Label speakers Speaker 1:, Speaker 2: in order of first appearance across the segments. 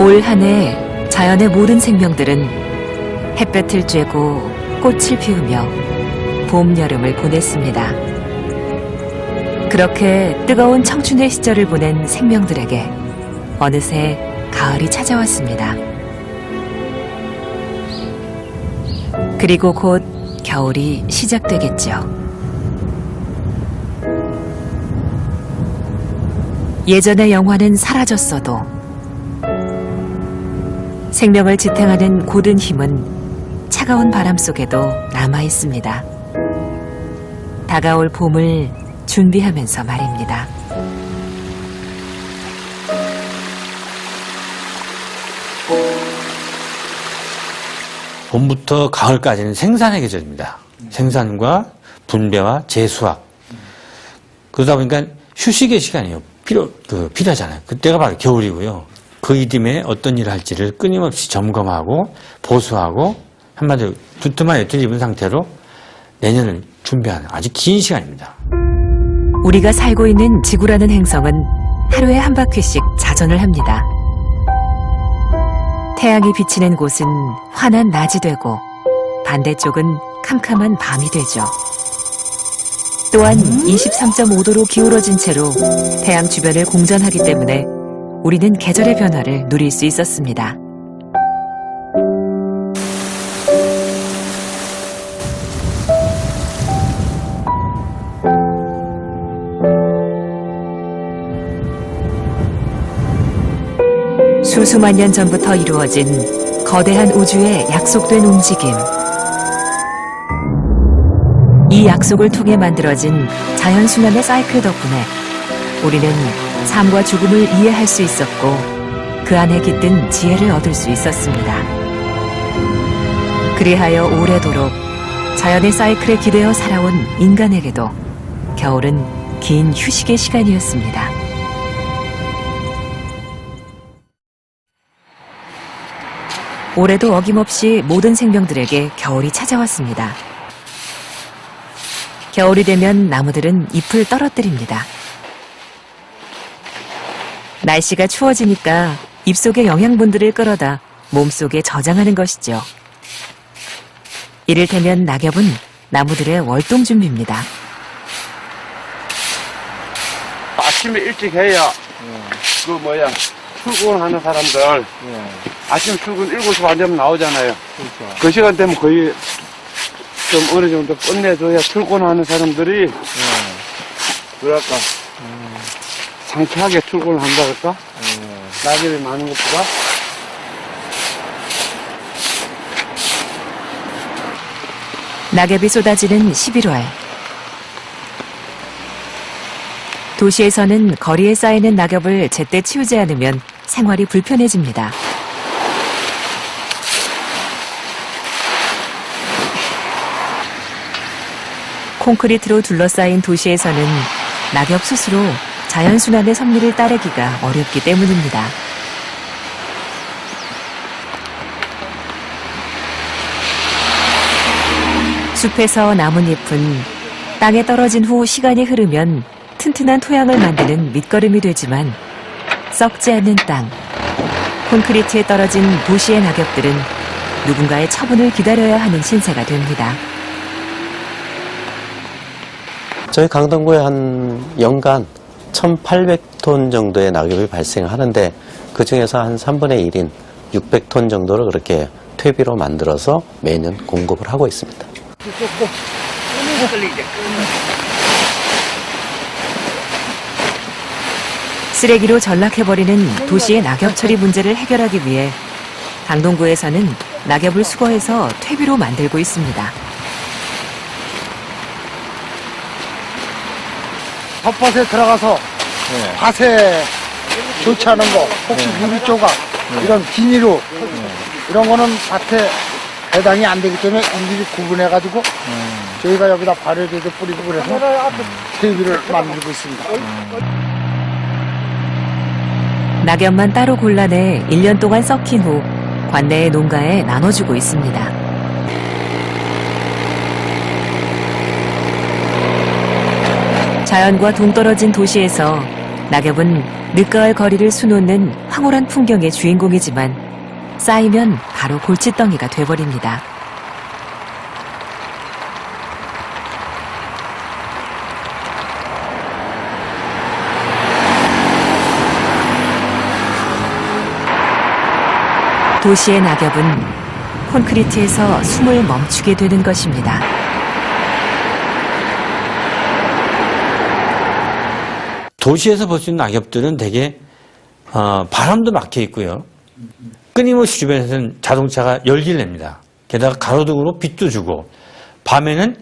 Speaker 1: 올 한 해 자연의 모든 생명들은 햇볕을 쬐고 꽃을 피우며 봄, 여름을 보냈습니다. 그렇게 뜨거운 청춘의 시절을 보낸 생명들에게 어느새 가을이 찾아왔습니다. 그리고 곧 겨울이 시작되겠죠. 예전의 영화는 사라졌어도 생명을 지탱하는 고든 힘은 차가운 바람 속에도 남아 있습니다. 다가올 봄을 준비하면서 말입니다.
Speaker 2: 봄부터 가을까지는 생산의 계절입니다. 생산과 분배와 재수확. 그러다 보니까 휴식의 시간이에요. 필요하잖아요. 그때가 바로 겨울이고요. 그 이듬해 어떤 일을 할지를 끊임없이 점검하고 보수하고 한마디로 두툼한 외투를 입은 상태로 내년을 준비하는 아주 긴 시간입니다.
Speaker 1: 우리가 살고 있는 지구라는 행성은 하루에 한 바퀴씩 자전을 합니다. 태양이 비치는 곳은 환한 낮이 되고 반대쪽은 캄캄한 밤이 되죠. 또한 23.5도로 기울어진 채로 태양 주변을 공전하기 때문에 우리는 계절의 변화를 누릴 수 있었습니다. 수수만 년 전부터 이루어진 거대한 우주의 약속된 움직임. 이 약속을 통해 만들어진 자연순환의 사이클 덕분에 우리는 삶과 죽음을 이해할 수 있었고 그 안에 깃든 지혜를 얻을 수 있었습니다. 그리하여 오래도록 자연의 사이클에 기대어 살아온 인간에게도 겨울은 긴 휴식의 시간이었습니다. 올해도 어김없이 모든 생명들에게 겨울이 찾아왔습니다. 겨울이 되면 나무들은 잎을 떨어뜨립니다. 날씨가 추워지니까 잎속의 영양분들을 끌어다 몸속에 저장하는 것이죠. 이를테면 낙엽은 나무들의 월동 준비입니다.
Speaker 3: 아침에 일찍 해야 출근하는 사람들 아침 출근 7시 반 되면 나오잖아요. 그렇죠. 그 시간 되면 거의 좀 어느 정도 끝내줘야 출근하는 사람들이 뭐랄까 상쾌하게 출근을 한다 할까? 낙엽이 많은 것보다.
Speaker 1: 낙엽이 쏟아지는 11월. 도시에서는 거리에 쌓이는 낙엽을 제때 치우지 않으면 생활이 불편해집니다. 콘크리트로 둘러싸인 도시에서는 낙엽 스스로 자연순환의 섭리를 따르기가 어렵기 때문입니다. 숲에서 나뭇잎은 땅에 떨어진 후 시간이 흐르면 튼튼한 토양을 만드는 밑거름이 되지만 썩지 않는 땅, 콘크리트에 떨어진 도시의 낙엽들은 누군가의 처분을 기다려야 하는 신세가 됩니다.
Speaker 4: 저희 강동구에 한 연간 1,800톤 정도의 낙엽이 발생하는데 그 중에서 한 3분의 1인 600톤 정도를 그렇게 퇴비로 만들어서 매년 공급을 하고 있습니다.
Speaker 1: 쓰레기로 전락해버리는 도시의 낙엽 처리 문제를 해결하기 위해 강동구에서는 낙엽을 수거해서 퇴비로 만들고 있습니다.
Speaker 5: 텃밭에 들어가서 밭에 좋지 않은 거, 혹시 유리 조각, 이런 비닐로 이런 거는 밭에 배당이 안 되기 때문에 일일이 구분해가지고 저희가 여기다 발효제도 뿌리고 그래서 퇴비를 만들고 있습니다.
Speaker 1: 낙엽만 따로 골라내 1년 동안 썩힌 후 관내의 농가에 나눠주고 있습니다. 자연과 동떨어진 도시에서 낙엽은 늦가을 거리를 수놓는 황홀한 풍경의 주인공이지만 쌓이면 바로 골칫덩이가 돼버립니다. 도시의 낙엽은 콘크리트에서 숨을 멈추게 되는 것입니다.
Speaker 2: 도시에서 볼 수 있는 낙엽들은 되게 바람도 막혀 있고요. 끊임없이 주변에서는 자동차가 열기를 냅니다. 게다가 가로등으로 빛도 주고 밤에는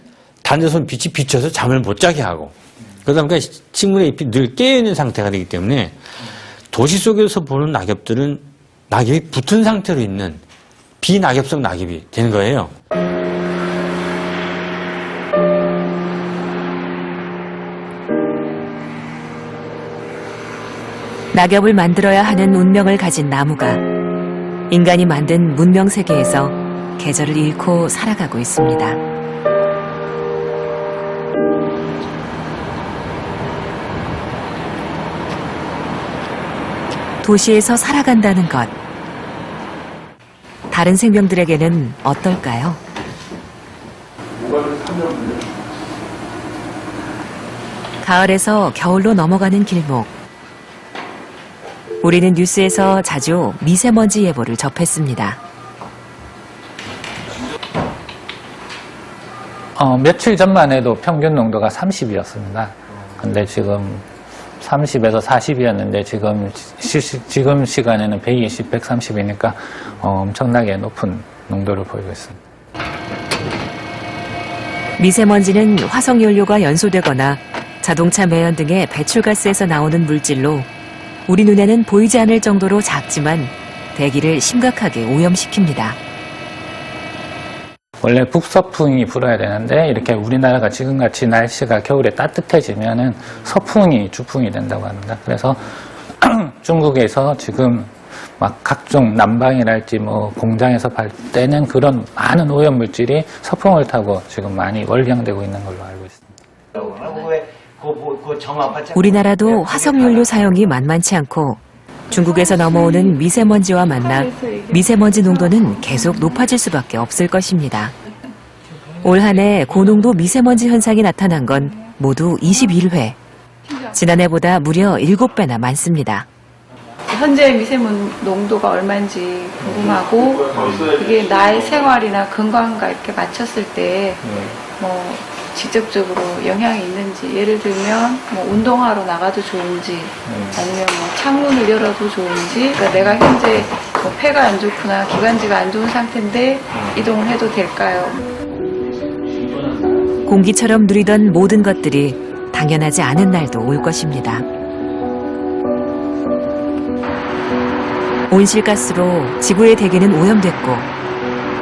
Speaker 2: 단에서 빛이 비쳐서 잠을 못 자게 하고 그러다 보니까 식물의 잎이 늘 깨어있는 상태가 되기 때문에 도시 속에서 보는 낙엽들은 낙엽이 붙은 상태로 있는 비낙엽성 낙엽이 되는 거예요.
Speaker 1: 낙엽을 만들어야 하는 운명을 가진 나무가 인간이 만든 문명 세계에서 계절을 잃고 살아가고 있습니다. 도시에서 살아간다는 것, 다른 생명들에게는 어떨까요? 가을에서 겨울로 넘어가는 길목. 우리는 뉴스에서 자주 미세먼지 예보를 접했습니다.
Speaker 6: 며칠 전만 해도 평균 농도가 30이었습니다. 근데 지금 30에서 40이었는데 지금 시간에는 120, 130이니까 엄청나게 높은 농도를 보이고 있습니다.
Speaker 1: 미세먼지는 화석연료가 연소되거나 자동차 매연 등의 배출가스에서 나오는 물질로 우리 눈에는 보이지 않을 정도로 작지만 대기를 심각하게 오염시킵니다.
Speaker 6: 원래 북서풍이 불어야 되는데 이렇게 우리나라가 지금같이 날씨가 겨울에 따뜻해지면은 서풍이 주풍이 된다고 합니다. 그래서 중국에서 지금 막 각종 난방이랄지 뭐 공장에서 발되는 그런 많은 오염 물질이 서풍을 타고 지금 많이 월량되고 있는 걸로 알고 있습니다.
Speaker 1: 우리나라도 화석연료 사용이 만만치 않고 중국에서 넘어오는 미세먼지와 만나 미세먼지 농도는 계속 높아질 수밖에 없을 것입니다. 올 한 해 고농도 미세먼지 현상이 나타난 건 모두 21회. 지난해보다 무려 7배나 많습니다.
Speaker 7: 현재 미세먼지 농도가 얼마인지 궁금하고 그게 나의 생활이나 건강과 이렇게 맞췄을 때 뭐 직접적으로 영향이 있는지, 예를 들면 뭐 운동하러 나가도 좋은지 아니면 뭐 창문을 열어도 좋은지, 그러니까 내가 현재 뭐 폐가 안 좋거나 기관지가 안 좋은 상태인데 이동을 해도 될까요?
Speaker 1: 공기처럼 누리던 모든 것들이 당연하지 않은 날도 올 것입니다. 온실가스로 지구의 대기는 오염됐고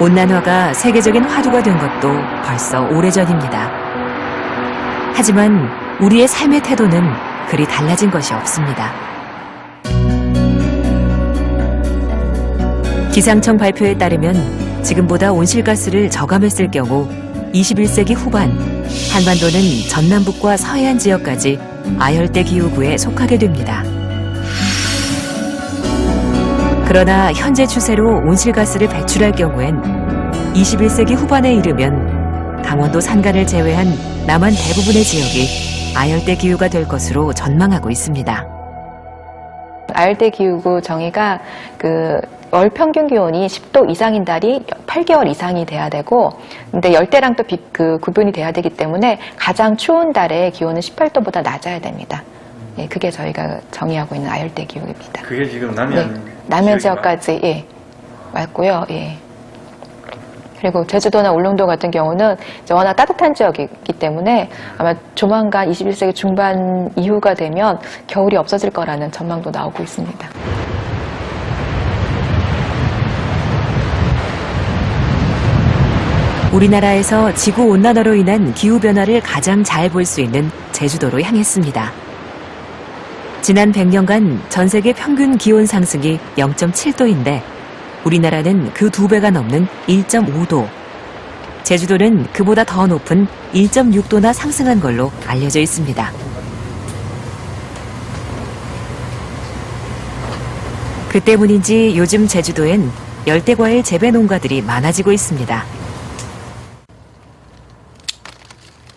Speaker 1: 온난화가 세계적인 화두가 된 것도 벌써 오래전입니다. 하지만 우리의 삶의 태도는 그리 달라진 것이 없습니다. 기상청 발표에 따르면 지금보다 온실가스를 저감했을 경우 21세기 후반 한반도는 전남북과 서해안 지역까지 아열대 기후구에 속하게 됩니다. 그러나 현재 추세로 온실가스를 배출할 경우엔 21세기 후반에 이르면 강원도 산간을 제외한 남한 대부분의 지역이 아열대 기후가 될 것으로 전망하고 있습니다.
Speaker 8: 아열대 기후구 정의가 월 평균 기온이 10도 이상인 달이 8개월 이상이 돼야 되고, 근데 열대랑 또 구분이 돼야 되기 때문에 가장 추운 달에 기온은 18도보다 낮아야 됩니다. 예, 그게 저희가 정의하고 있는 아열대 기후입니다.
Speaker 9: 그게 지금 남해안
Speaker 8: 남해안 지역까지 예, 왔고요. 예. 그리고 제주도나 울릉도 같은 경우는 이제 워낙 따뜻한 지역이기 때문에 아마 조만간 21세기 중반 이후가 되면 겨울이 없어질 거라는 전망도 나오고 있습니다.
Speaker 1: 우리나라에서 지구온난화로 인한 기후변화를 가장 잘 볼 수 있는 제주도로 향했습니다. 지난 100년간 전 세계 평균 기온 상승이 0.7도인데 우리나라는 그 2배가 넘는 1.5도. 제주도는 그보다 더 높은 1.6도나 상승한 걸로 알려져 있습니다. 그 때문인지 요즘 제주도엔 열대과일 재배 농가들이 많아지고 있습니다.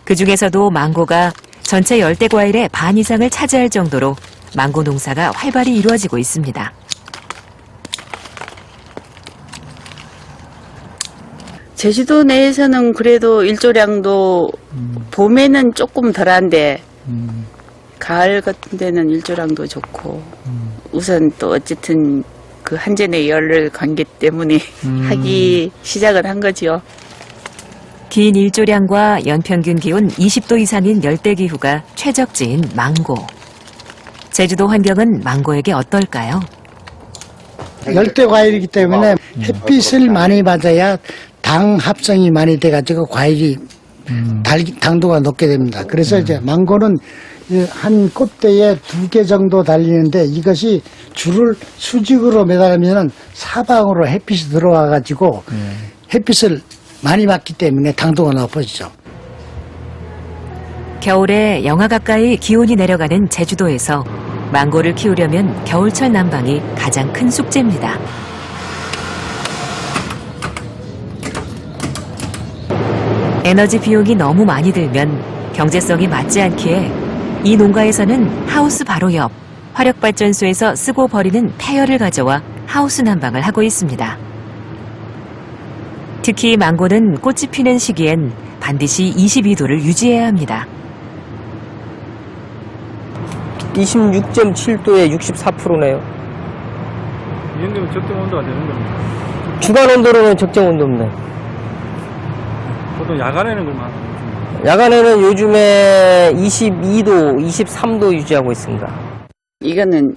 Speaker 1: 그 중에서도 망고가 전체 열대과일의 반 이상을 차지할 정도로 망고 농사가 활발히 이루어지고 있습니다.
Speaker 9: 제주도 내에서는 그래도 일조량도 봄에는 조금 덜한데 가을 같은 데는 일조량도 좋고 우선 또 어쨌든 그 한전의 열을 관계 때문에 하기 시작을 한 거지요.
Speaker 1: 긴 일조량과 연평균 기온 20도 이상인 열대기후가 최적지인 망고. 제주도 환경은 망고에게 어떨까요?
Speaker 5: 열대 과일이기 때문에 햇빛을 많이 받아야 당 합성이 많이 돼가지고 과일이 당도가 높게 됩니다. 그래서 이제 망고는 한 꽃대에 2개 정도 달리는데 이것이 줄을 수직으로 매달으면 사방으로 햇빛이 들어와가지고 햇빛을 많이 받기 때문에 당도가 높아지죠.
Speaker 1: 겨울에 영하 가까이 기온이 내려가는 제주도에서 망고를 키우려면 겨울철 난방이 가장 큰 숙제입니다. 에너지 비용이 너무 많이 들면 경제성이 맞지 않기에 이 농가에서는 하우스 바로 옆 화력발전소에서 쓰고 버리는 폐열을 가져와 하우스 난방을 하고 있습니다. 특히 망고는 꽃이 피는 시기엔 반드시 22도를 유지해야 합니다.
Speaker 10: 26.7도에 64%네요.
Speaker 11: 이 정도면 적정 온도가 되는 겁니다.
Speaker 10: 주간 온도로는 적정 온도입니다.
Speaker 11: 보통 야간에는 그만.
Speaker 10: 야간에는 요즘에 22도, 23도 유지하고 있습니다.
Speaker 9: 이거는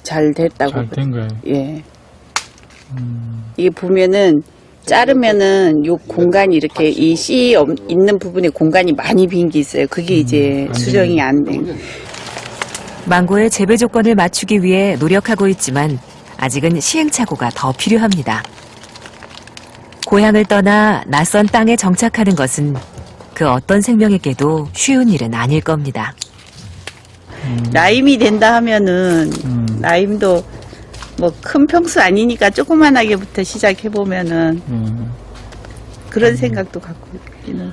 Speaker 9: 잘 됐다고.
Speaker 11: 잘 된 거예요.
Speaker 9: 예. 이게 보면은 자르면은 요 공간이 이렇게 이 씨 있는 부분에 공간이 많이 빈 게 있어요. 그게 이제 수정이 안 된.
Speaker 1: 망고의 재배 조건을 맞추기 위해 노력하고 있지만 아직은 시행착오가 더 필요합니다. 고향을 떠나 낯선 땅에 정착하는 것은 그 어떤 생명에게도 쉬운 일은 아닐 겁니다.
Speaker 9: 라임이 된다 하면은 라임도 뭐 큰 평수 아니니까 조그만하게부터 시작해 보면은 그런 생각도 갖고 있기는.